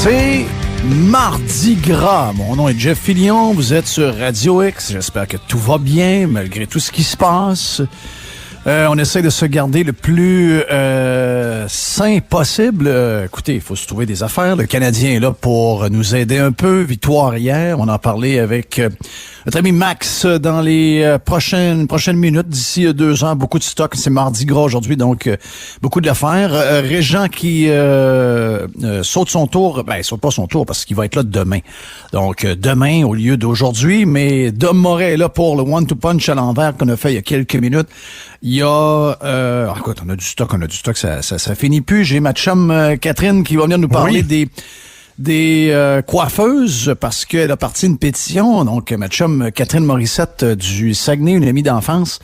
C'est Mardi Gras. Mon nom est Jeff Fillion. Vous êtes sur Radio X. J'espère que tout va bien malgré tout ce qui se passe. On essaie de se garder le plus sain possible. Écoutez, il faut se trouver des affaires. Le Canadien est là pour nous aider un peu. Victoire hier. On en parlait avec notre ami Max dans les prochaines minutes. D'ici 2 ans, beaucoup de stock. C'est Mardi Gras aujourd'hui, donc beaucoup d'affaires. Régent qui saute son tour. Ben, il saute pas son tour parce qu'il va être là demain. Donc, demain au lieu d'aujourd'hui. Mais Dom Moret est là pour le One to Punch à l'envers qu'on a fait il y a quelques minutes. Il y a... écoute, on a du stock, ça finit plus. J'ai ma chum Catherine qui va venir nous parler des coiffeuses parce qu'elle a parti une pétition. Donc, ma chum Catherine Morissette du Saguenay, une amie d'enfance,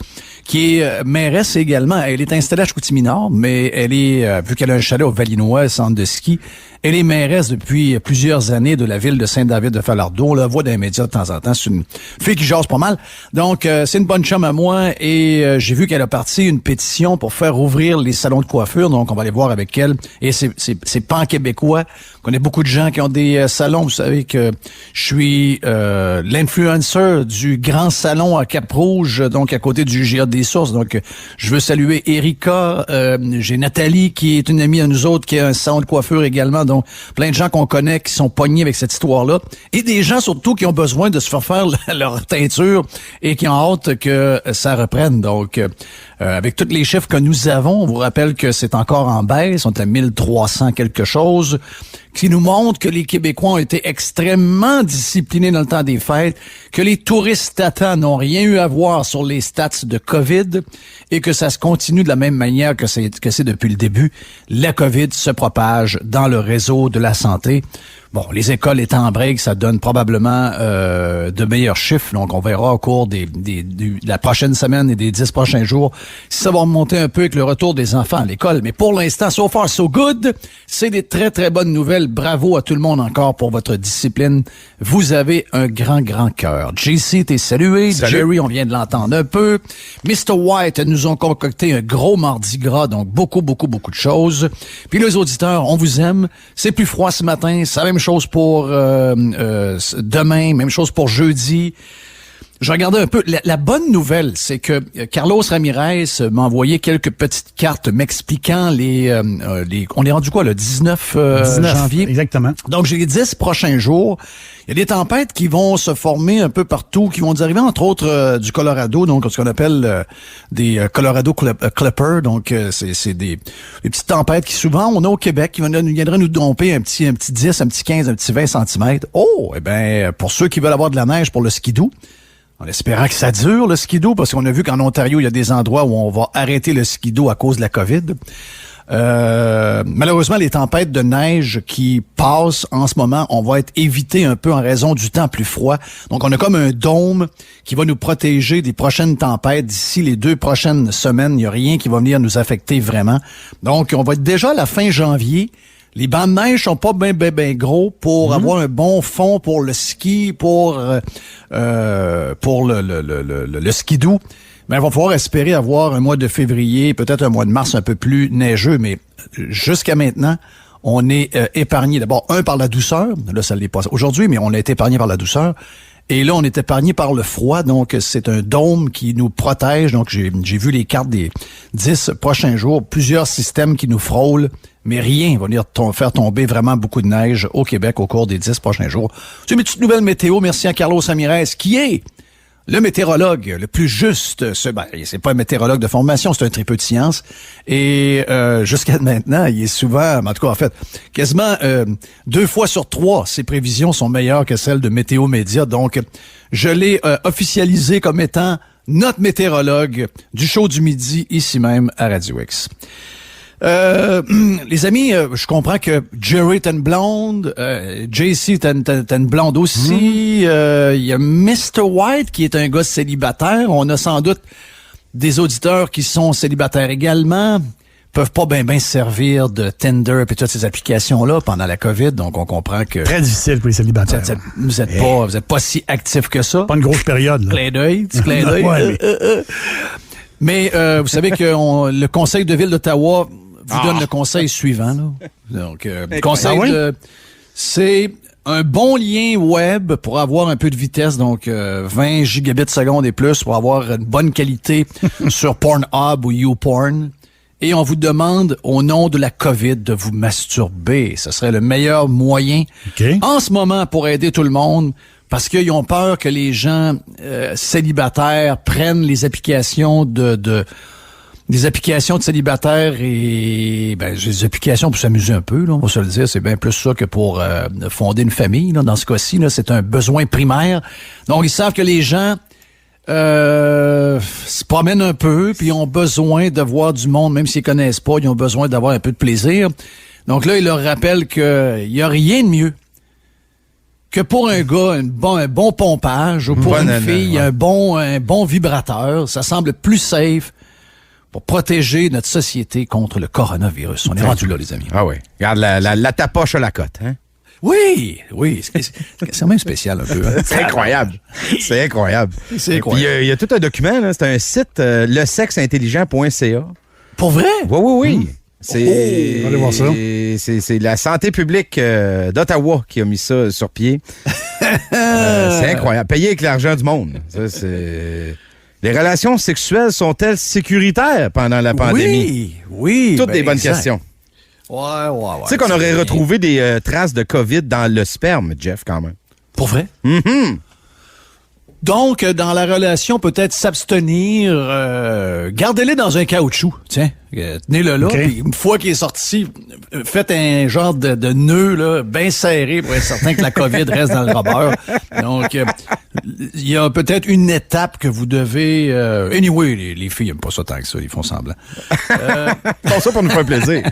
qui est mairesse également. Elle est installée à Chicoutimi-Nord, mais elle est, vu qu'elle a un chalet au Valinois, centre de ski, elle est mairesse depuis plusieurs années de la ville de Saint-David-de-Falardeau. On la voit dans les médias de temps en temps. C'est une fille qui jase pas mal. Donc, c'est une bonne chum à moi et j'ai vu qu'elle a parti une pétition pour faire ouvrir les salons de coiffure. Donc, on va aller voir avec elle. Et c'est pan-québécois. On connaît beaucoup de gens qui ont des salons. Vous savez que je suis l'influenceur du grand salon à Cap-Rouge, donc à côté du GA des Sources. Donc, je veux saluer Erika. J'ai Nathalie qui est une amie à nous autres qui a un salon de coiffure également. Donc, plein de gens qu'on connaît qui sont pognés avec cette histoire-là. Et des gens surtout qui ont besoin de se faire leur teinture et qui ont hâte que ça reprenne. Donc, avec tous les chiffres que nous avons, on vous rappelle que c'est encore en baisse. On est à 1300 quelque chose, qui nous montre que les Québécois ont été extrêmement disciplinés dans le temps des fêtes, que les touristes tatans n'ont rien eu à voir sur les stats de COVID et que ça se continue de la même manière que c'est depuis le début. La COVID se propage dans le réseau de la santé. Bon, les écoles étant en break, ça donne probablement de meilleurs chiffres. Donc, on verra au cours de la prochaine semaine et des 10 prochains jours si ça va remonter un peu avec le retour des enfants à l'école. Mais pour l'instant, so far, so good. C'est des très, très bonnes nouvelles. Bravo à tout le monde encore pour votre discipline. Vous avez un grand, grand cœur. JC, t'es salué. Salut. Jerry, on vient de l'entendre un peu. Mr. White nous ont concocté un gros mardi gras, donc beaucoup, beaucoup, beaucoup de choses. Puis les auditeurs, on vous aime. C'est plus froid ce matin. Ça même chose pour demain, même chose pour jeudi. Je regardais un peu. La bonne nouvelle, c'est que Carlos Ramirez m'a envoyé quelques petites cartes m'expliquant on est rendu quoi, le 19 janvier? Exactement. Donc, j'ai les 10 prochains jours. Il y a des tempêtes qui vont se former un peu partout, qui vont nous arriver, entre autres, du Colorado, donc ce qu'on appelle des Colorado Clippers. Donc, c'est des petites tempêtes qui, souvent, on a au Québec, qui viendraient nous domper un petit 10, un petit 15, un petit 20 centimètres. Oh! Eh ben, pour ceux qui veulent avoir de la neige pour le skidoo, en espérant que ça dure, le skidoo, parce qu'on a vu qu'en Ontario, il y a des endroits où on va arrêter le skidoo à cause de la COVID. Malheureusement, les tempêtes de neige qui passent en ce moment, on va être évité un peu en raison du temps plus froid. Donc, on a comme un dôme qui va nous protéger des prochaines tempêtes. D'ici les 2 prochaines semaines, il n'y a rien qui va venir nous affecter vraiment. Donc, on va être déjà à la fin janvier. Les bancs de neige sont pas ben gros pour avoir un bon fond pour le ski, pour le skidoo. Mais il va falloir espérer avoir un mois de février, peut-être un mois de mars un peu plus neigeux, mais jusqu'à maintenant, on est épargné. D'abord, par la douceur. Là, ça l'est pas aujourd'hui, mais on a été épargné par la douceur. Et là, on est épargné par le froid, donc c'est un dôme qui nous protège. Donc, j'ai vu les cartes des 10 prochains jours, plusieurs systèmes qui nous frôlent, mais rien va venir faire tomber vraiment beaucoup de neige au Québec au cours des 10 prochains jours. C'est une petite nouvelle météo. Merci à Carlos Ramirez, qui est le météorologue le plus juste. C'est pas un météorologue de formation, c'est un tripeux de science. Et jusqu'à maintenant, il est souvent, en tout cas, en fait, quasiment 2 fois sur 3, ses prévisions sont meilleures que celles de Météo Média. Donc, je l'ai officialisé comme étant notre météorologue du show du midi, ici même à Radio X. Les amis, je comprends que Jerry est une blonde, JC t'as une blonde aussi, il y a Mr. White qui est un gars célibataire, on a sans doute des auditeurs qui sont célibataires également, peuvent pas ben se servir de Tinder et toutes ces applications-là pendant la COVID, donc on comprend que... Très difficile pour les célibataires. Vous êtes pas si actifs que ça. Pas une grosse période, là. Petit clin d'œil. Ouais, mais vous savez que le conseil de ville d'Ottawa vous donne le conseil suivant. Là. Donc, le conseil de... C'est un bon lien web pour avoir un peu de vitesse, donc 20 gigabits seconde et plus pour avoir une bonne qualité sur Pornhub ou YouPorn. Et on vous demande, au nom de la COVID, de vous masturber. Ce serait le meilleur moyen en ce moment pour aider tout le monde, parce qu'ils ont peur que les gens célibataires prennent les applications des applications de célibataires et des applications pour s'amuser un peu, là, on va se le dire, c'est bien plus ça que pour fonder une famille. Là. Dans ce cas-ci, là, c'est un besoin primaire. Donc, ils savent que les gens se promènent un peu, puis ils ont besoin de voir du monde, même s'ils connaissent pas, ils ont besoin d'avoir un peu de plaisir. Donc là, ils leur rappellent qu'il y a rien de mieux que pour un gars, un bon pompage, ou pour une fille, un bon vibrateur. Ça semble plus safe pour protéger notre société contre le coronavirus. On est rendu là, les amis. Ah oui. Regarde, la tapoche à la cote, hein? Oui. C'est même spécial un peu. Hein? C'est incroyable. C'est incroyable. C'est incroyable. Il y a tout un document, là. C'est un site, lesexintelligent.ca. Pour vrai? Oui. C'est, allez voir ça. C'est la santé publique d'Ottawa qui a mis ça sur pied. C'est incroyable. Payé avec l'argent du monde. Ça, c'est... Les relations sexuelles sont-elles sécuritaires pendant la pandémie? Oui. Toutes des bonnes questions. Ouais. Tu sais qu'on aurait retrouvé des traces de COVID dans le sperme, Jeff, quand même. Pour vrai? Mm-hmm. Donc, dans la relation, peut-être s'abstenir, gardez-les dans un caoutchouc, tiens, tenez-le là, puis une fois qu'il est sorti, faites un genre de nœud là, bien serré pour être certain que la COVID reste dans le rubber. Donc, il y a peut-être une étape que vous devez... anyway, les filles n'aiment pas ça tant que ça, ils font semblant. Ils font ça pour nous faire plaisir.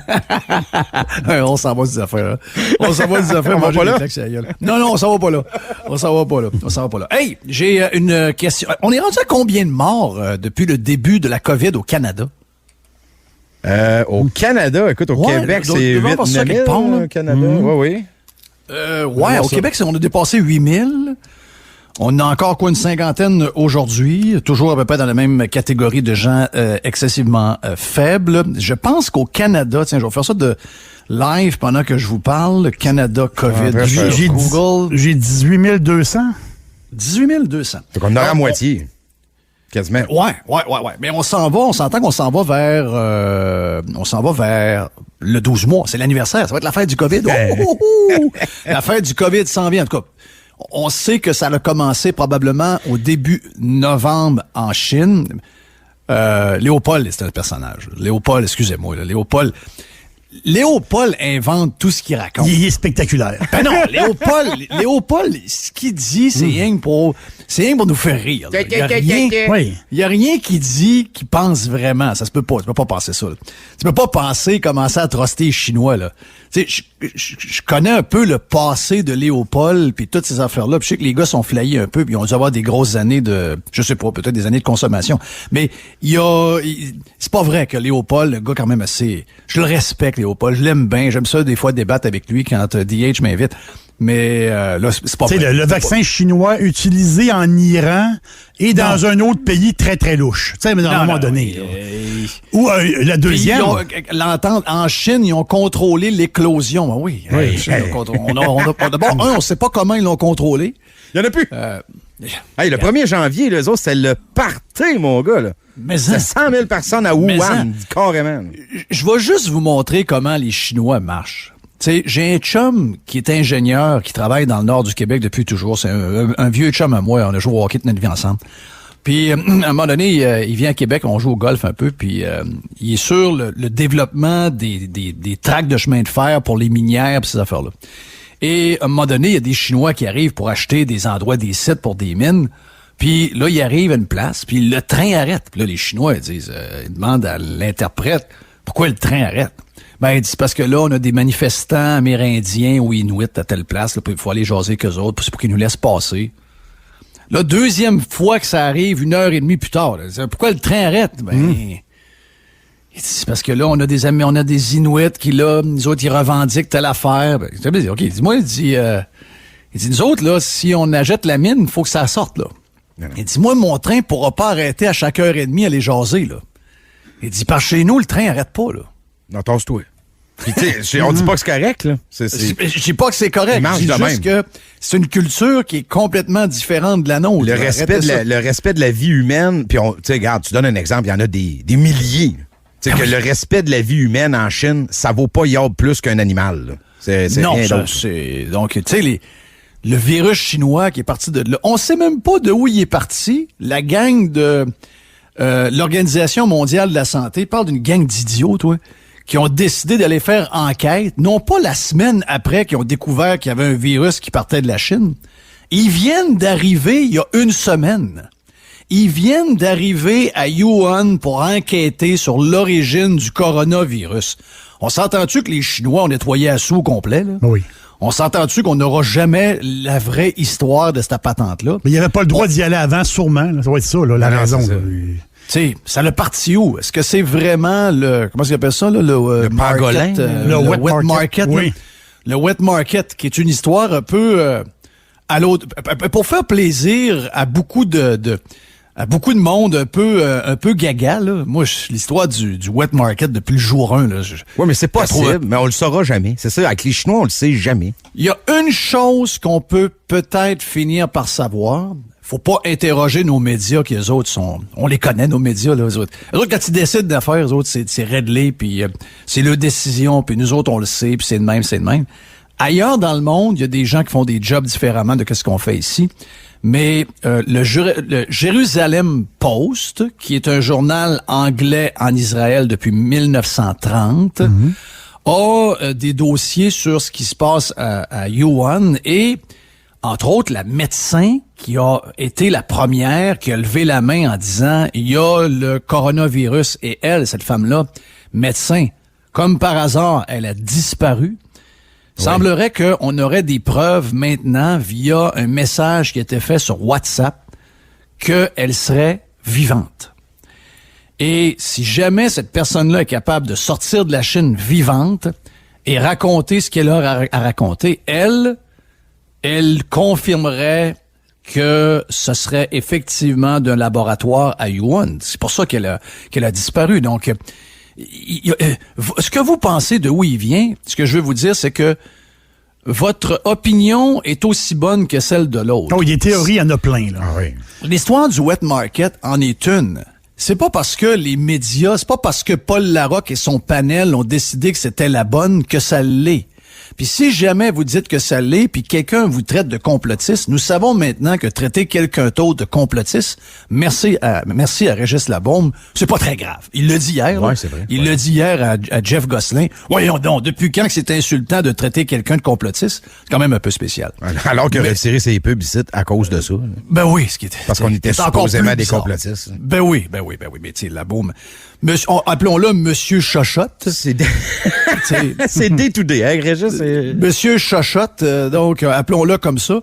On s'en va des affaires. Hein. On s'en va des affaires. On va pas là? Non, on s'en va pas là. Hey, j'ai une question. On est rendu à combien de morts depuis le début de la COVID au Canada? Au Canada, écoute, au Québec, c'est 8 000 au Canada. Oui. Au Québec, on a dépassé 8 000. On a encore une cinquantaine aujourd'hui, toujours à peu près dans la même catégorie de gens excessivement faibles. Je pense qu'au Canada, tiens, je vais faire ça de live pendant que je vous parle. Canada COVID. J'ai 18 200. 18 200. Donc on en a la moitié. Quasiment. Ouais. Mais on s'entend qu'on s'en va vers le 12 mois. C'est l'anniversaire. Ça va être la fête du COVID. La fête du COVID s'en vient, en tout cas. On sait que ça a commencé probablement au début novembre en Chine. Léopold, c'est un personnage. Léopold invente tout ce qu'il raconte. Il est spectaculaire. Ben non, Léopold, ce qu'il dit, c'est rien pour nous faire rire. Il y a rien qu'il dit qui pense vraiment. Ça se peut pas. Tu peux pas penser ça. Là. Tu peux pas commencer à truster les Chinois, là. Tu sais, je connais un peu le passé de Léopold puis toutes ces affaires-là. Puis je sais que les gars sont flayés un peu puis ils ont dû avoir des grosses années de, je sais pas, peut-être des années de consommation. Mais c'est pas vrai que Léopold, le gars quand même assez, je le respecte, Léopold. Je l'aime bien. J'aime ça des fois débattre avec lui quand DH m'invite. Mais là, c'est pas vrai. Le vaccin chinois utilisé en Iran et dans un autre pays très, très louche. Tu sais, mais à un moment donné. Ou la deuxième. L'entente en Chine, ils ont contrôlé l'éclosion. Oui. D'abord, on sait pas comment ils l'ont contrôlé. Il y en a plus. Le 1er janvier, les autres, c'est le party, mon gars. Là. C'est 100 000 personnes à Wuhan, carrément. Je vais juste vous montrer comment les Chinois marchent. Tu sais, j'ai un chum qui est ingénieur, qui travaille dans le nord du Québec depuis toujours. C'est un vieux chum à moi. On a joué au hockey toute notre vie ensemble. Puis, à un moment donné, il vient à Québec, on joue au golf un peu, puis il est sur le développement des tracts de chemin de fer pour les minières pis ces affaires-là. Et à un moment donné, il y a des Chinois qui arrivent pour acheter des endroits, des sites pour des mines. Puis là, ils arrivent à une place, puis le train arrête. Puis là, les Chinois, ils demandent à l'interprète pourquoi le train arrête. Ben, il dit, c'est parce que là, on a des manifestants amérindiens ou inuits à telle place, là, puis il faut aller jaser avec eux autres, c'est pour qu'ils nous laissent passer. Là, deuxième fois que ça arrive, 1h30 plus tard, là, pourquoi le train arrête? Ben, il dit, c'est parce que là, on a des amis, on a des Inuits qui, là, nous autres, ils revendiquent telle affaire. Ben, OK, dis-moi, il dit, nous autres, là, si on achète la mine, il faut que ça sorte, là. Il dit, moi, mon train pourra pas arrêter à chaque heure et demie à aller jaser, là. Il dit, par chez nous, le train arrête pas, là. Non, tasse-toi. Puis, tu sais, on dit pas que c'est correct, là. Je dis pas que c'est correct. Je dis juste que c'est une culture qui est complètement différente de la nôtre. Le respect de la vie humaine, puis tu sais, regarde, tu donnes un exemple, il y en a des milliers. Tu sais, que le respect de la vie humaine en Chine, ça vaut pas yard plus qu'un animal, là. C'est non, rien ça, d'autre. c'est... Donc, tu sais, le virus chinois qui est parti de là, on sait même pas de où il est parti. La gang de l'Organisation mondiale de la santé parle d'une gang d'idiots, toi, qui ont décidé d'aller faire enquête, non pas la semaine après qu'ils ont découvert qu'il y avait un virus qui partait de la Chine. Ils viennent d'arriver il y a une semaine. Ils viennent d'arriver à Wuhan pour enquêter sur l'origine du coronavirus. On s'entend-tu que les Chinois ont nettoyé à sous au complet, là? Oui. On s'entend-tu qu'on n'aura jamais la vraie histoire de cette patente-là? Mais il n'y avait pas le droit d'y aller avant, sûrement. Là. Ça va être ça, là, la raison. Tu sais, ça l'a parti où? Est-ce que c'est vraiment le... Comment est-ce qu'on appelle ça? Là, le pangolin? Le wet market. Oui. Le wet market, qui est une histoire un peu à l'autre... Pour faire plaisir à beaucoup de monde un peu gaga, là. Moi, l'histoire du wet market depuis le jour 1, là. Oui, mais c'est possible, mais on le saura jamais. C'est ça, avec les Chinois, on le sait jamais. Il y a une chose qu'on peut peut-être finir par savoir. Faut pas interroger nos médias, qui eux autres sont... On les connaît, nos médias, là, eux autres. Eux autres, quand ils décident d'affaires, eux autres, c'est réglé, puis c'est leur décision, puis nous autres, on le sait, puis c'est de même, c'est de même. Ailleurs dans le monde, il y a des gens qui font des jobs différemment de ce qu'on fait ici. Mais le Jérusalem Post, qui est un journal anglais en Israël depuis 1930, a des dossiers sur ce qui se passe à Wuhan et, entre autres, la médecin qui a été la première, qui a levé la main en disant « Il y a le coronavirus » et elle, cette femme-là, médecin, comme par hasard, elle a disparu. Il semblerait qu'on aurait des preuves maintenant via un message qui était fait sur WhatsApp qu'elle serait vivante. Et si jamais cette personne-là est capable de sortir de la Chine vivante et raconter ce qu'elle a à raconter, elle confirmerait que ce serait effectivement d'un laboratoire à Wuhan. C'est pour ça qu'elle a disparu. Donc, ce que vous pensez de où il vient, ce que je veux vous dire, c'est que votre opinion est aussi bonne que celle de l'autre. Oh, il y a des théories, il y en a plein, là. Ah oui. L'histoire du wet market en est une. C'est pas parce que les médias, c'est pas parce que Paul Larocque et son panel ont décidé que c'était la bonne que ça l'est. Puis si jamais vous dites que ça l'est, puis quelqu'un vous traite de complotiste, nous savons maintenant que traiter quelqu'un d'autre de complotiste, merci à Régis Labaume, c'est pas très grave. Il l'a dit hier. Ouais, c'est vrai. Il l'a dit hier à Jeff Gosselin. Voyons donc, depuis quand que c'est insultant de traiter quelqu'un de complotiste? C'est quand même un peu spécial. Alors qu'il a retiré ses pubs ici à cause de ça. Là. Ben oui, ce qui était... Parce qu'on était supposément des complotistes. Ben oui, mais tu sais, Labaume... Appelons-le Monsieur Chochotte. C'est day-to-day, hein, Régis? Monsieur Chochotte, donc appelons-le comme ça.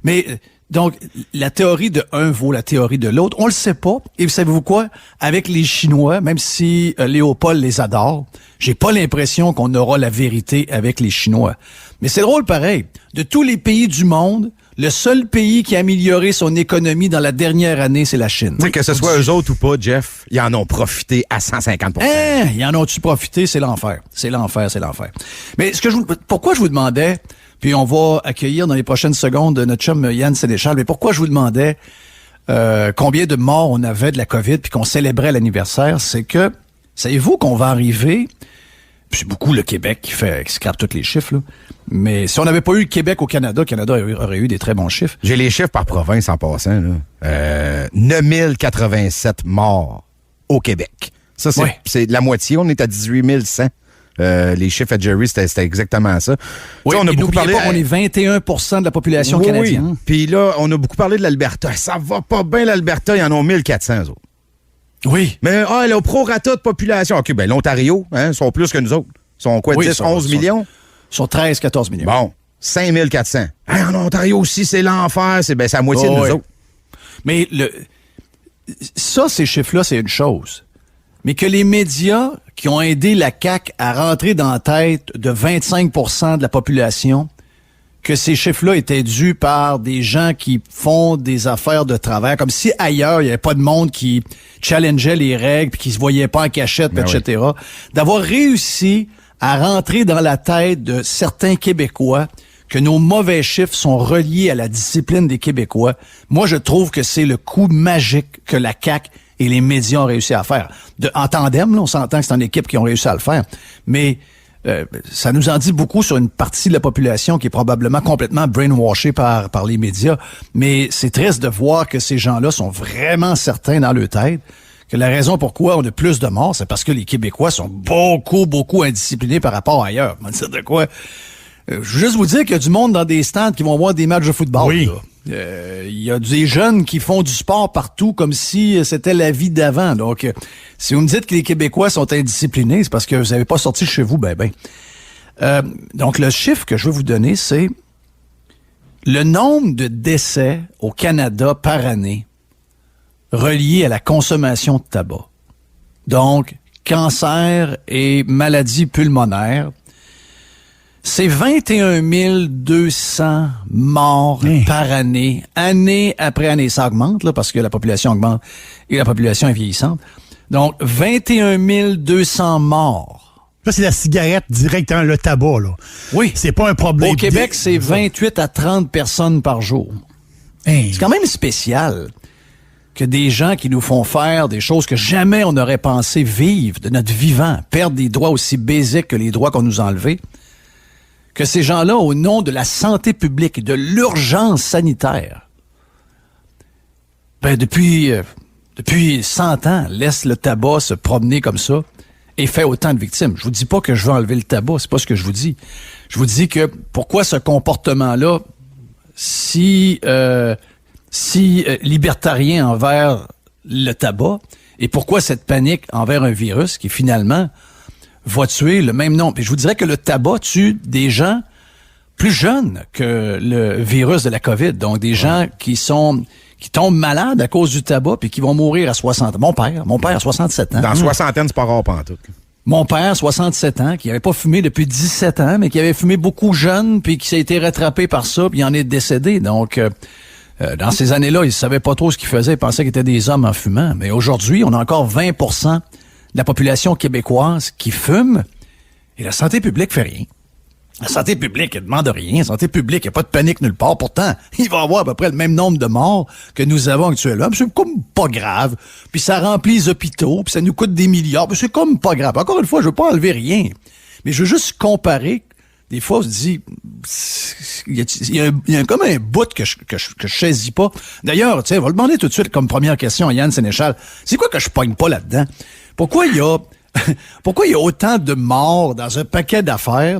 Mais donc, la théorie de un vaut la théorie de l'autre. On le sait pas. Et vous savez-vous quoi? Avec les Chinois, même si Léopold les adore, j'ai pas l'impression qu'on aura la vérité avec les Chinois. Mais c'est drôle pareil. De tous les pays du monde, le seul pays qui a amélioré son économie dans la dernière année, c'est la Chine. Tu sais, que ce soit eux autres ou pas, Jeff, ils en ont profité à 150 %. Ils en ont-tu profité? C'est l'enfer. C'est l'enfer. Mais pourquoi je vous demandais, puis on va accueillir dans les prochaines secondes notre chum Yann Sénéchal, mais pourquoi je vous demandais combien de morts on avait de la COVID puis qu'on célébrait l'anniversaire, c'est que, savez-vous qu'on va arriver... C'est beaucoup le Québec qui scrape tous les chiffres, là. Mais si on n'avait pas eu le Québec au Canada, le Canada aurait eu des très bons chiffres. J'ai les chiffres par province en passant, là. 9087 morts au Québec. Ça, c'est la moitié. On est à 18 100. Les chiffres à Jerry, c'était exactement ça. Oui, on a beaucoup parlé. On est 21% de la population canadienne. Oui. Puis là, on a beaucoup parlé de l'Alberta. Ça va pas bien, l'Alberta. Ils en ont 1400, eux autres. Oui. Mais le prorata de population. OK, ben l'Ontario, hein, sont plus que nous autres. Ils sont quoi, 10, 11 millions? Ils sont 13, 14 millions. Bon, 5400. Hein, en Ontario aussi, c'est l'enfer. C'est la moitié de nous autres. Mais ces chiffres-là, c'est une chose. Mais que les médias qui ont aidé la CAQ à rentrer dans la tête de 25% de la population, que ces chiffres-là étaient dus par des gens qui font des affaires de travers, comme si ailleurs, il n'y avait pas de monde qui challengeait les règles puis qui se voyait pas en cachette, etc. Oui. D'avoir réussi à rentrer dans la tête de certains Québécois que nos mauvais chiffres sont reliés à la discipline des Québécois. Moi, je trouve que c'est le coup magique que la CAQ et les médias ont réussi à faire. En tandem, là, on s'entend que c'est une équipe qui ont réussi à le faire, mais ça nous en dit beaucoup sur une partie de la population qui est probablement complètement brainwashée par les médias. Mais c'est triste de voir que ces gens-là sont vraiment certains dans leur tête que la raison pourquoi on a plus de morts, c'est parce que les Québécois sont beaucoup indisciplinés par rapport à ailleurs. On va dire de quoi? Je veux juste vous dire qu'il y a du monde dans des stands qui vont voir des matchs de football. Oui. Il y a des jeunes qui font du sport partout comme si c'était la vie d'avant. Donc, si vous me dites que les Québécois sont indisciplinés, c'est parce que vous n'avez pas sorti chez vous, donc, le chiffre que je veux vous donner, c'est le nombre de décès au Canada par année reliés à la consommation de tabac. Donc, cancer et maladies pulmonaires. C'est 21 200 morts par année, année après année. Ça augmente, là, parce que la population augmente et la population est vieillissante. Donc, 21 200 morts. Ça, c'est la cigarette direct dans le tabac, là. Oui. C'est pas un problème. Au Québec, c'est 28 à 30 personnes par jour. C'est quand même spécial que des gens qui nous font faire des choses que jamais on n'aurait pensé vivre de notre vivant, perdre des droits aussi basiques que les droits qu'on nous a enlevés, que ces gens-là, au nom de la santé publique et de l'urgence sanitaire, depuis 100 ans, laissent le tabac se promener comme ça et fait autant de victimes. Je vous dis pas que je veux enlever le tabac, c'est pas ce que je vous dis. Je vous dis que pourquoi ce comportement-là, si libertarien envers le tabac, et pourquoi cette panique envers un virus qui finalement va tuer le même nombre. Et je vous dirais que le tabac tue des gens plus jeunes que le virus de la COVID. Donc, des gens qui tombent malades à cause du tabac puis qui vont mourir à 60 ans. Mon père a 67 ans. Dans soixantaine, c'est pas rare pantoute. Mon père, 67 ans, qui avait pas fumé depuis 17 ans, mais qui avait fumé beaucoup jeune puis qui s'est été rattrapé par ça puis il en est décédé. Donc, dans ces années-là, il savait pas trop ce qu'il faisait. Il pensait qu'il était des hommes en fumant. Mais aujourd'hui, on a encore 20% de la population québécoise qui fume et la santé publique fait rien. La santé publique, elle demande rien. La santé publique, il n'y a pas de panique nulle part. Pourtant, il va y avoir à peu près le même nombre de morts que nous avons actuellement. C'est comme pas grave. Puis ça remplit les hôpitaux, puis ça nous coûte des milliards. Puis c'est comme pas grave. Encore une fois, je veux pas enlever rien. Mais je veux juste comparer. Des fois, on se dit, il y a comme un bout que je saisis pas. D'ailleurs, tu sais, on va le demander tout de suite comme première question à Yann Sénéchal. C'est quoi que je pogne pas là-dedans? Pourquoi il y a autant de morts dans un paquet d'affaires?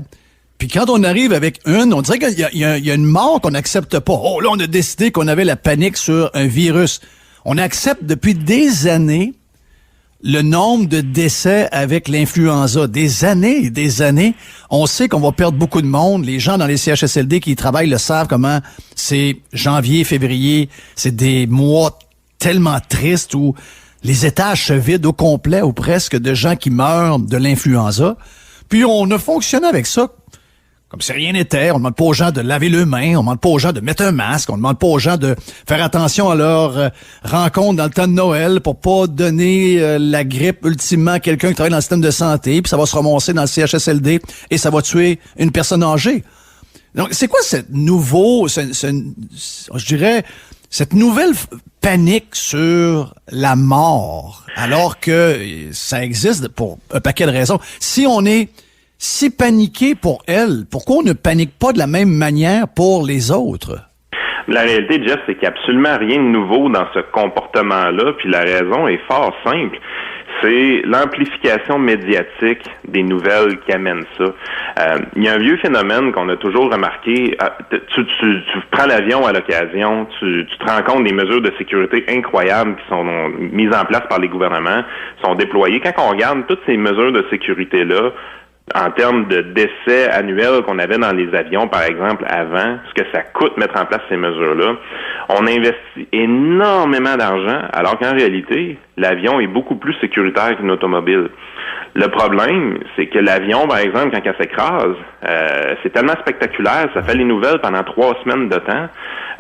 Puis quand on arrive avec on dirait qu'il y a une mort qu'on n'accepte pas. Oh, là, on a décidé qu'on avait la panique sur un virus. On accepte depuis des années le nombre de décès avec l'influenza. Des années et des années. On sait qu'on va perdre beaucoup de monde. Les gens dans les CHSLD qui y travaillent le savent comment c'est janvier, février. C'est des mois tellement tristes où les étages se vident au complet ou presque de gens qui meurent de l'influenza. Puis on a fonctionné avec ça comme si rien n'était. On demande pas aux gens de laver leurs mains, on demande pas aux gens de mettre un masque, on demande pas aux gens de faire attention à leur rencontre dans le temps de Noël pour pas donner la grippe ultimement à quelqu'un qui travaille dans le système de santé, puis ça va se ramasser dans le CHSLD et ça va tuer une personne âgée. Donc, c'est quoi cette cette nouvelle panique sur la mort, alors que ça existe pour un paquet de raisons? Si on est si paniqué pour elle, pourquoi on ne panique pas de la même manière pour les autres? La réalité, Jeff, c'est qu'il n'y a absolument rien de nouveau dans ce comportement-là, puis la raison est fort simple. C'est l'amplification médiatique des nouvelles qui amène ça. Il y a un vieux phénomène qu'on a toujours remarqué. Tu prends l'avion à l'occasion, tu te rends compte des mesures de sécurité incroyables qui sont mises en place par les gouvernements, sont déployées. Quand on regarde toutes ces mesures de sécurité-là, en termes de décès annuels qu'on avait dans les avions, par exemple, avant, ce que ça coûte mettre en place ces mesures-là, on investit énormément d'argent, alors qu'en réalité, l'avion est beaucoup plus sécuritaire qu'une automobile. Le problème, c'est que l'avion, par exemple, quand elle s'écrase, c'est tellement spectaculaire, ça fait les nouvelles pendant 3 semaines de temps.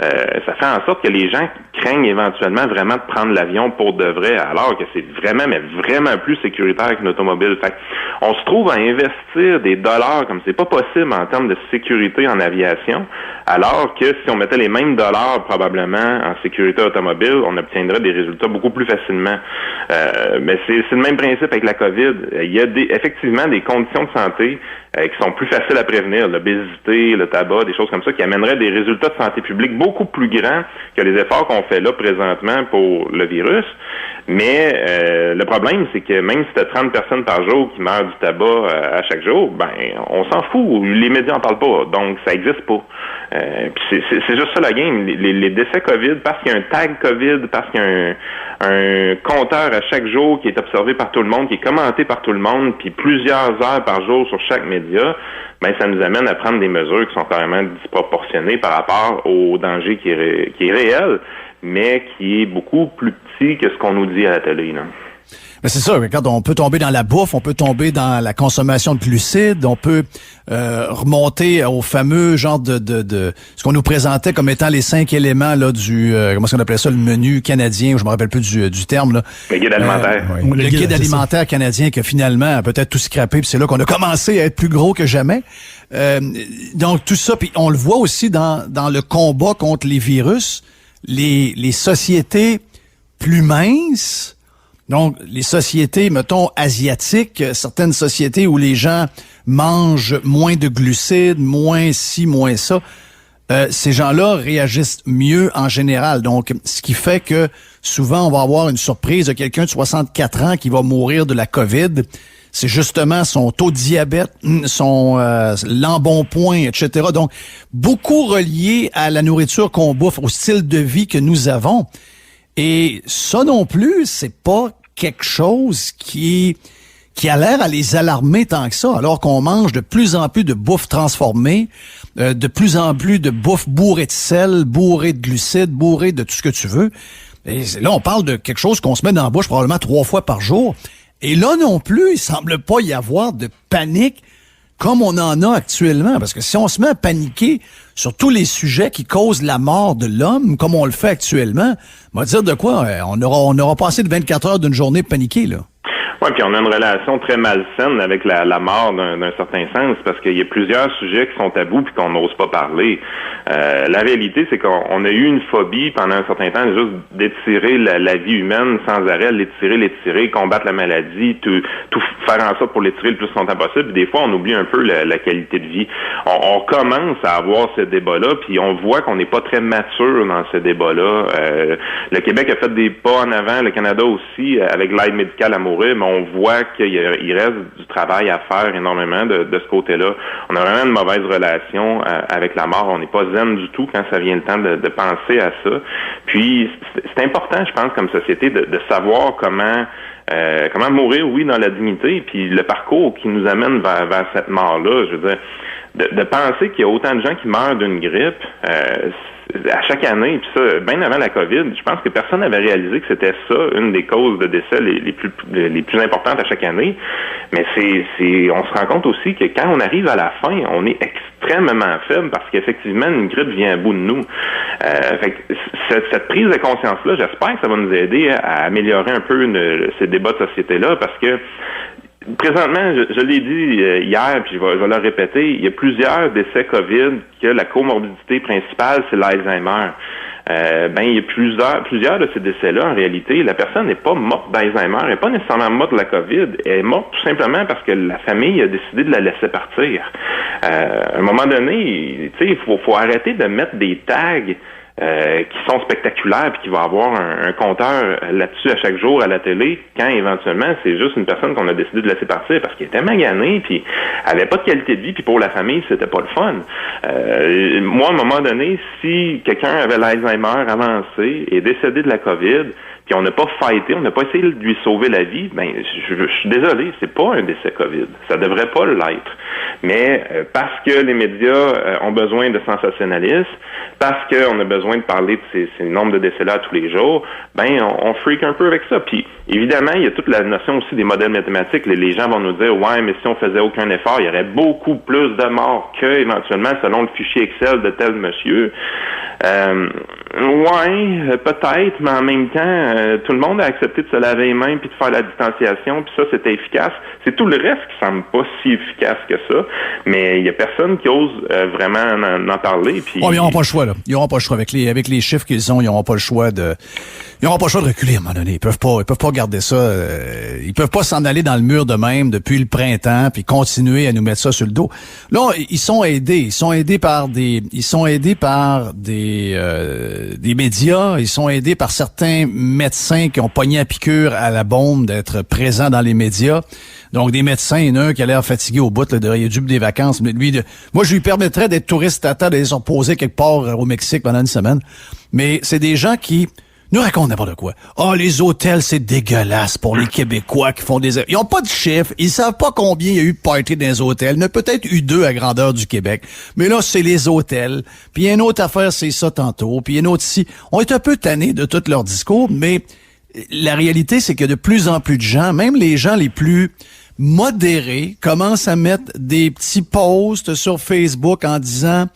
Ça fait en sorte que les gens craignent éventuellement vraiment de prendre l'avion pour de vrai, alors que c'est vraiment, mais vraiment plus sécuritaire qu'une automobile. Fait on se trouve à investir des dollars comme c'est pas possible en termes de sécurité en aviation, alors que si on mettait les mêmes dollars probablement en sécurité automobile, on obtiendrait des résultats beaucoup plus facilement. Mais c'est le même principe avec la COVID. Il y a effectivement des conditions de santé qui sont plus faciles à prévenir, l'obésité, le tabac, des choses comme ça, qui amèneraient des résultats de santé publique beaucoup plus grands que les efforts qu'on fait là présentement pour le virus. Mais le problème, c'est que même si tu as 30 personnes par jour qui meurent du tabac à chaque jour, ben on s'en fout. Les médias en parlent pas, donc ça existe pas. Puis c'est juste ça la game. Les décès COVID, parce qu'il y a un tag COVID, parce qu'il y a un compteur à chaque jour qui est observé par tout le monde, qui est commenté par tout le monde, puis plusieurs heures par jour sur chaque média, ben ça nous amène à prendre des mesures qui sont carrément disproportionnées par rapport au danger qui est réel, mais qui est beaucoup plus petit que ce qu'on nous dit à la télé, là. Mais c'est ça, quand on peut tomber dans la bouffe, on peut tomber dans la consommation de glucides, on peut remonter au fameux genre de ce qu'on nous présentait comme étant les 5 éléments là du comment est-ce qu'on appelait ça, le menu canadien, je me rappelle plus du terme là. Le guide alimentaire. Le guide alimentaire canadien qui a finalement a peut-être tout scrappé, puis c'est là qu'on a commencé à être plus gros que jamais. Donc tout ça, puis on le voit aussi dans le combat contre les virus, les sociétés plus minces. Donc, les sociétés, mettons, asiatiques, certaines sociétés où les gens mangent moins de glucides, moins ci, moins ça, ces gens-là réagissent mieux en général. Donc, ce qui fait que souvent, on va avoir une surprise de quelqu'un de 64 ans qui va mourir de la COVID. C'est justement son taux de diabète, son l'embonpoint, etc. Donc, beaucoup relié à la nourriture qu'on bouffe, au style de vie que nous avons. Et ça non plus, c'est pas quelque chose qui a l'air à les alarmer tant que ça, alors qu'on mange de plus en plus de bouffe transformée, de plus en plus de bouffe bourrée de sel, bourrée de glucides, bourrée de tout ce que tu veux. Et là, on parle de quelque chose qu'on se met dans la bouche probablement 3 fois par jour. Et là non plus, il semble pas y avoir de panique comme on en a actuellement. Parce que si on se met à paniquer sur tous les sujets qui causent la mort de l'homme, comme on le fait actuellement, on va dire de quoi? On aura passé de 24 heures d'une journée paniquée, là. Oui, puis on a une relation très malsaine avec la mort d'un certain sens, parce qu'il y a plusieurs sujets qui sont tabous puis qu'on n'ose pas parler. La réalité, c'est qu'on a eu une phobie pendant un certain temps juste d'étirer la vie humaine sans arrêt, l'étirer, combattre la maladie, tout faire en sorte pour l'étirer le plus longtemps possible. Puis des fois, on oublie un peu la qualité de vie. On commence à avoir ce débat-là, puis on voit qu'on n'est pas très mature dans ce débat-là. Le Québec a fait des pas en avant, le Canada aussi, avec l'aide médicale à mourir, mais on voit qu'il reste du travail à faire énormément de ce côté-là. On a vraiment une mauvaise relation avec la mort. On n'est pas zen du tout quand ça vient le temps de penser à ça. Puis, c'est important, je pense, comme société, de savoir comment mourir, oui, dans la dignité, puis le parcours qui nous amène vers cette mort-là. Je veux dire, de penser qu'il y a autant de gens qui meurent d'une grippe à chaque année, puis ça, bien avant la COVID, je pense que personne n'avait réalisé que c'était ça, une des causes de décès les plus importantes à chaque année. Mais on se rend compte aussi que quand on arrive à la fin, on est extrêmement faible parce qu'effectivement, une grippe vient à bout de nous. Fait que cette prise de conscience-là, j'espère que ça va nous aider à améliorer un peu ces débats de société-là, parce que présentement, je l'ai dit hier, puis je vais le répéter, il y a plusieurs décès COVID que la comorbidité principale, c'est l'Alzheimer. Il y a plusieurs de ces décès-là, en réalité, la personne n'est pas morte d'Alzheimer, elle n'est pas nécessairement morte de la COVID, elle est morte tout simplement parce que la famille a décidé de la laisser partir. À un moment donné, tu sais, il faut arrêter de mettre des tags qui sont spectaculaires puis qui va avoir un compteur là-dessus à chaque jour à la télé, quand éventuellement c'est juste une personne qu'on a décidé de laisser partir parce qu'elle était maganée puis elle avait pas de qualité de vie, puis pour la famille c'était pas le fun. Moi, à un moment donné, si quelqu'un avait l'Alzheimer avancé et décédé de la COVID, puis on n'a pas fighté, on n'a pas essayé de lui sauver la vie, je suis désolé, c'est pas un décès COVID. Ça devrait pas l'être. Mais parce que les médias ont besoin de sensationnalisme, parce qu'on a besoin de parler de ces nombres de décès-là tous les jours, on freak un peu avec ça. Puis évidemment, il y a toute la notion aussi des modèles mathématiques. Les gens vont nous dire, ouais, mais si on faisait aucun effort, il y aurait beaucoup plus de morts que éventuellement selon le fichier Excel de tel monsieur. Ouais, peut-être, mais en même temps, tout le monde a accepté de se laver les mains puis de faire la distanciation, puis ça, c'était efficace. C'est tout le reste qui semble pas si efficace que ça, mais il y a personne qui ose vraiment en parler. Puis ils n'auront pas le choix, là. Ils n'auront pas le choix. Avec les chiffres qu'ils ont, ils n'auront pas le choix de reculer à un moment donné. Ils peuvent pas garder ça. Ils peuvent pas s'en aller dans le mur de même depuis le printemps puis continuer à nous mettre ça sur le dos. Là, ils sont aidés. Ils sont aidés par des médias. Ils sont aidés par certains médecins qui ont pogné à piqûre à la bombe d'être présents dans les médias. Donc, des médecins, il y en a un qui a l'air fatigué au bout, là, il a dû des vacances. Mais lui, moi, je lui permettrais d'être touriste à terre, d'aller se reposer quelque part au Mexique pendant une semaine. Mais c'est des gens qui nous racontent n'importe quoi. Les hôtels, c'est dégueulasse pour les Québécois qui font des... Ils ont pas de chiffres. Ils savent pas combien il y a eu de parties dans les hôtels. Il y en a peut-être eu 2 à grandeur du Québec. Mais là, c'est les hôtels. Puis il y a une autre affaire, c'est ça tantôt. Puis il y a une autre ici. On est un peu tannés de tout leur discours, mais la réalité, c'est que de plus en plus de gens, même les gens les plus modérés, commencent à mettre des petits posts sur Facebook en disant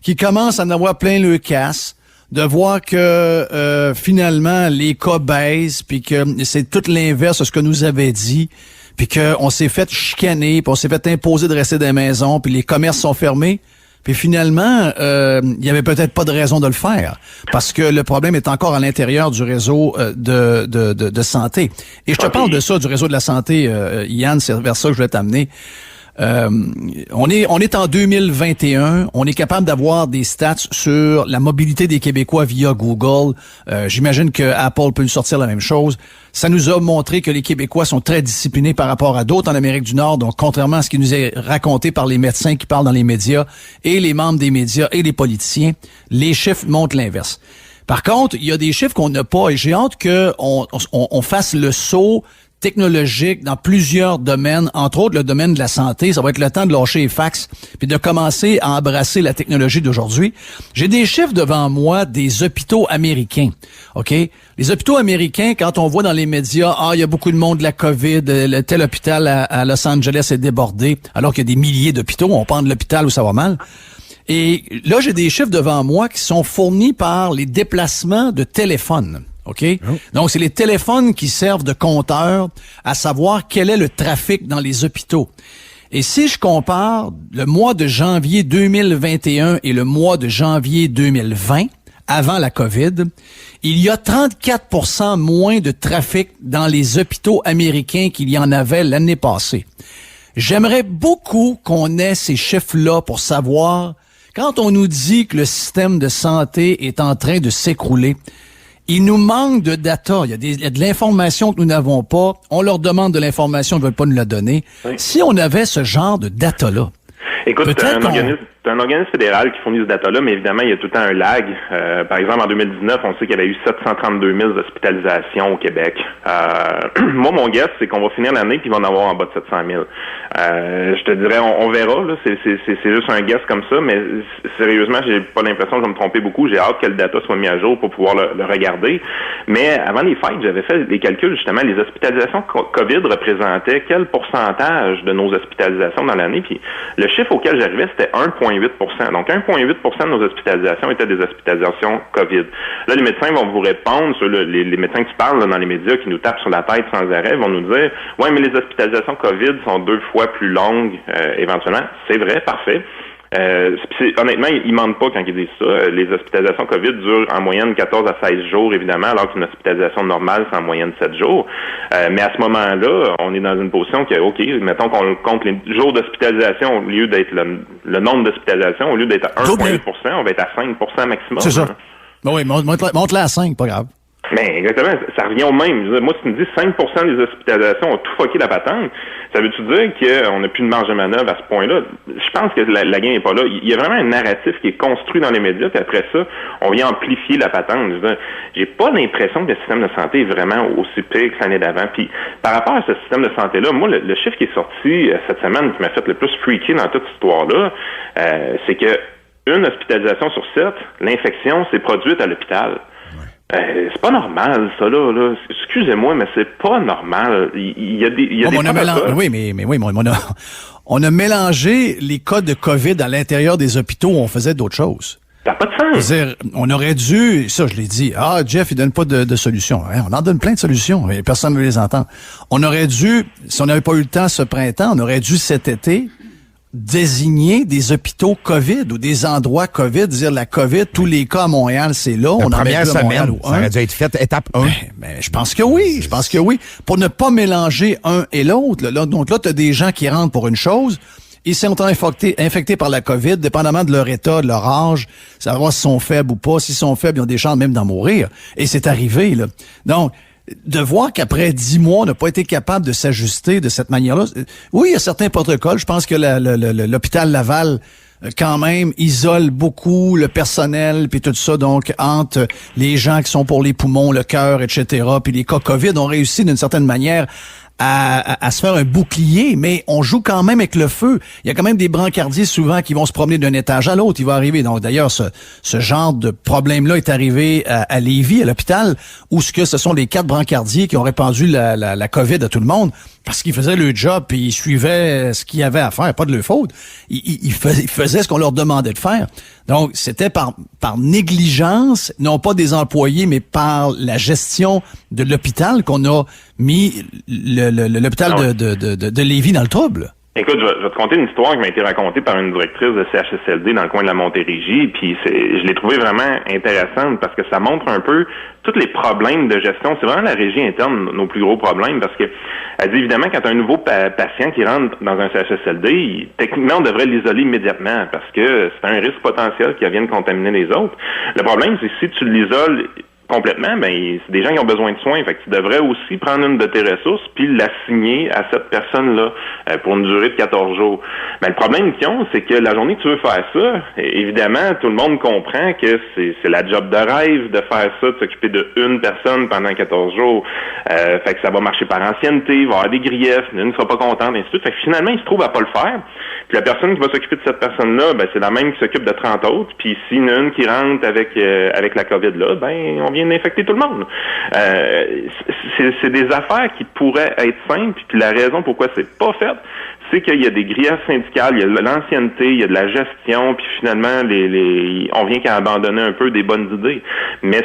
qu'ils commencent à en avoir plein le casse, de voir que finalement les cas baissent, puis que c'est tout l'inverse de ce que nous avait dit, puis qu'on s'est fait chicaner, puis on s'est fait imposer de rester dans la maison, puis les commerces sont fermés. Puis finalement, il y avait peut-être pas de raison de le faire, parce que le problème est encore à l'intérieur du réseau de santé. Et je te parle de ça, du réseau de la santé, Yann, c'est vers ça que je voulais t'amener. On est en 2021, on est capable d'avoir des stats sur la mobilité des Québécois via Google. J'imagine que Apple peut nous sortir la même chose. Ça nous a montré que les Québécois sont très disciplinés par rapport à d'autres en Amérique du Nord. Donc, contrairement à ce qui nous est raconté par les médecins qui parlent dans les médias et les membres des médias et les politiciens, les chiffres montrent l'inverse. Par contre, il y a des chiffres qu'on n'a pas et j'ai hâte qu'on fasse le saut technologique dans plusieurs domaines, entre autres le domaine de la santé. Ça va être le temps de lâcher les fax puis de commencer à embrasser la technologie d'aujourd'hui. J'ai des chiffres devant moi des hôpitaux américains. OK? Les hôpitaux américains, quand on voit dans les médias, il y a beaucoup de monde de la COVID, tel hôpital à Los Angeles est débordé, alors qu'il y a des milliers d'hôpitaux, on parle de l'hôpital où ça va mal. Et là, j'ai des chiffres devant moi qui sont fournis par les déplacements de téléphones. OK? Oh. Donc, c'est les téléphones qui servent de compteur à savoir quel est le trafic dans les hôpitaux. Et si je compare le mois de janvier 2021 et le mois de janvier 2020, avant la COVID, il y a 34% moins de trafic dans les hôpitaux américains qu'il y en avait l'année passée. J'aimerais beaucoup qu'on ait ces chiffres-là pour savoir, quand on nous dit que le système de santé est en train de s'écrouler, il nous manque de data. Il y a de l'information que nous n'avons pas. On leur demande de l'information, ils ne veulent pas nous la donner. Oui. Si on avait ce genre de data-là, écoute, c'est un organisme fédéral qui fournit ce data-là, mais évidemment, il y a tout le temps un lag. Par exemple, en 2019, on sait qu'il y avait eu 732 000 hospitalisations au Québec. Moi, mon guess, c'est qu'on va finir l'année puis il va en avoir en bas de 700 000. Je te dirais, on verra. Là, c'est juste un guess comme ça, mais sérieusement, j'ai pas l'impression que je vais me tromper beaucoup. J'ai hâte que le data soit mis à jour pour pouvoir le regarder. Mais avant les fêtes, j'avais fait des calculs, justement. Les hospitalisations COVID représentaient quel pourcentage de nos hospitalisations dans l'année? Puis le chiffre auquel j'arrivais, c'était 1,8%. Donc, 1,8% de nos hospitalisations étaient des hospitalisations COVID. Là, les médecins vont vous répondre, sur les médecins qui parlent là, dans les médias, qui nous tapent sur la tête sans arrêt, vont nous dire « Ouais, mais les hospitalisations COVID sont 2 fois plus longues éventuellement. » C'est vrai, parfait. Honnêtement, ils mentent pas quand ils disent ça. Les hospitalisations COVID durent en moyenne 14 à 16 jours, évidemment, alors qu'une hospitalisation normale, c'est en moyenne 7 jours. Mais à ce moment-là, on est dans une position que, OK, mettons qu'on compte les jours d'hospitalisation au lieu d'être le nombre d'hospitalisations, au lieu d'être à 1,8%, on va être à 5% maximum. C'est ça. Ben oui, monte-la à 5, pas grave. Mais exactement, ça revient au même. Je veux dire, moi, si tu me dis 5% des hospitalisations ont tout fucké la patente, ça veut-tu dire qu'on n'a plus de marge de manœuvre à ce point-là? Je pense que la game n'est pas là. Il y a vraiment un narratif qui est construit dans les médias, puis après ça, on vient amplifier la patente. Je veux dire, j'ai pas l'impression que le système de santé est vraiment aussi pire que l'année d'avant. Puis par rapport à ce système de santé-là, moi, le chiffre qui est sorti cette semaine qui m'a fait le plus freaker dans toute cette histoire-là, c'est que une hospitalisation sur 7, l'infection s'est produite à l'hôpital. C'est pas normal, ça, là. Excusez-moi, mais c'est pas normal. Il y a des protocoles. On a mélangé les cas de COVID à l'intérieur des hôpitaux où on faisait d'autres choses. Ça n'a pas de sens. C'est-à-dire, on aurait dû, ça je l'ai dit, Jeff, il donne pas de solutions. On en donne plein de solutions, mais personne ne veut les entendre. On aurait dû, si on n'avait pas eu le temps ce printemps, on aurait dû cet été désigner des hôpitaux COVID ou des endroits COVID, dire la COVID, tous les cas à Montréal, c'est là. La on première semaine, ça aurait dû être fait étape 1. Mais je pense que oui, Pour ne pas mélanger un et l'autre. Là, donc là, tu as des gens qui rentrent pour une chose, ils sont infectés par la COVID, dépendamment de leur état, de leur âge, savoir s'ils sont faibles ou pas. S'ils sont faibles, ils ont des chances même d'en mourir. Et c'est arrivé, là. Donc, de voir qu'après 10 mois, on n'a pas été capable de s'ajuster de cette manière-là. Oui, il y a certains protocoles. Je pense que l'hôpital Laval, quand même, isole beaucoup le personnel puis tout ça. Donc, entre les gens qui sont pour les poumons, le cœur, etc., puis les cas COVID ont réussi d'une certaine manière à se faire un bouclier, mais on joue quand même avec le feu. Il y a quand même des brancardiers souvent qui vont se promener d'un étage à l'autre. Il va arriver. Donc d'ailleurs, ce genre de problème-là est arrivé à Lévis, à l'hôpital, où ce sont les 4 brancardiers qui ont répandu la COVID à tout le monde parce qu'ils faisaient le job puis ils suivaient ce qu'il y avait à faire, pas de leur faute. Ils faisaient ce qu'on leur demandait de faire. Donc c'était par négligence, non pas des employés, mais par la gestion de l'hôpital qu'on a mis l'hôpital de Lévis dans le trouble. Écoute, je vais te conter une histoire qui m'a été racontée par une directrice de CHSLD dans le coin de la Montérégie, puis je l'ai trouvée vraiment intéressante parce que ça montre un peu tous les problèmes de gestion. C'est vraiment la régie interne nos plus gros problèmes parce que elle dit évidemment quand tu as un nouveau patient qui rentre dans un CHSLD, techniquement on devrait l'isoler immédiatement parce que c'est un risque potentiel qu'il vienne contaminer les autres. Le problème c'est que si tu l'isoles complètement, ben c'est des gens qui ont besoin de soins. Fait que tu devrais aussi prendre une de tes ressources puis l'assigner à cette personne-là pour une durée de 14 jours. Mais le problème qu'ils ont, c'est que la journée que tu veux faire ça, évidemment, tout le monde comprend que c'est la job de rêve de faire ça, de s'occuper de une personne pendant 14 jours. Fait que ça va marcher par ancienneté, il va y avoir des griefs, une ne sera pas contente, ainsi de suite. Fait que finalement, il se trouve à pas le faire. Puis la personne qui va s'occuper de cette personne-là, ben c'est la même qui s'occupe de 30 autres. Puis s'il y en a une qui rentre avec la COVID-là, ben on vient d'infecter tout le monde. C'est des affaires qui pourraient être simples, puis la raison pourquoi c'est pas fait, c'est qu'il y a des griefs syndicales, il y a de l'ancienneté, il y a de la gestion, puis finalement, on vient qu'à abandonner un peu des bonnes idées. Mais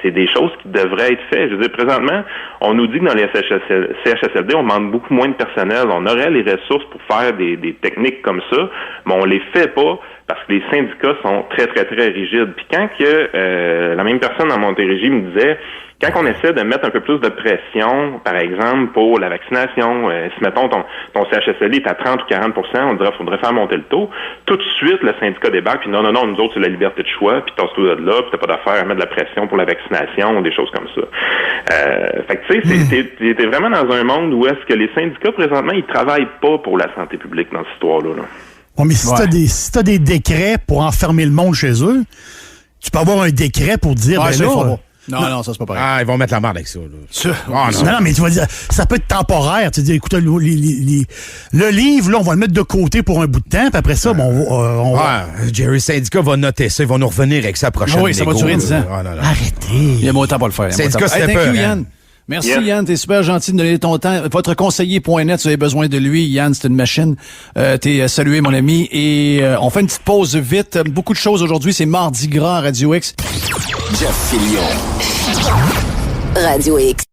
c'est des choses qui devraient être faites. Je veux dire, présentement, on nous dit que dans les CHSLD, on demande beaucoup moins de personnel. On aurait les ressources pour faire des techniques comme ça, mais on les fait pas parce que les syndicats sont très, très, très rigides. Puis quand la même personne dans Montérégie me disait, quand on essaie de mettre un peu plus de pression, par exemple, pour la vaccination, si, mettons, ton CHSLD est à 30 ou 40 on dirait qu'il faudrait faire monter le taux, tout de suite, le syndicat débarque, puis non, nous autres, c'est la liberté de choix, puis tasse-toi de là, puis t'as pas d'affaire à mettre de la pression pour la vaccination, ou des choses comme ça. Fait que, tu sais, t'es vraiment dans un monde où est-ce que les syndicats, présentement, ils travaillent pas pour la santé publique dans cette histoire-là, là. Ouais, mais si t'as des décrets pour enfermer le monde chez eux, tu peux avoir un décret pour dire, Non, ça c'est pas pareil. Ah, ils vont mettre la merde avec ça. Non, mais tu vas dire, ça peut être temporaire. Tu dis, écoute, le livre, là, on va le mettre de côté pour un bout de temps, puis après ça, on va... Jerry Syndicat va noter ça, ils vont nous revenir avec sa prochaine. Oui, ça va durer 10 ans. Arrêtez. Il y a mon temps pour le faire. Syndicat, c'était peur. Yann. Merci Yann, t'es super gentil de donner ton temps. Votre conseiller.net, si vous avez besoin de lui, Yann, c'est une machine. T'es salué, mon ami. Et on fait une petite pause vite. Beaucoup de choses aujourd'hui, c'est Mardi Gras à Radio X. Jeff Fillion. Radio X.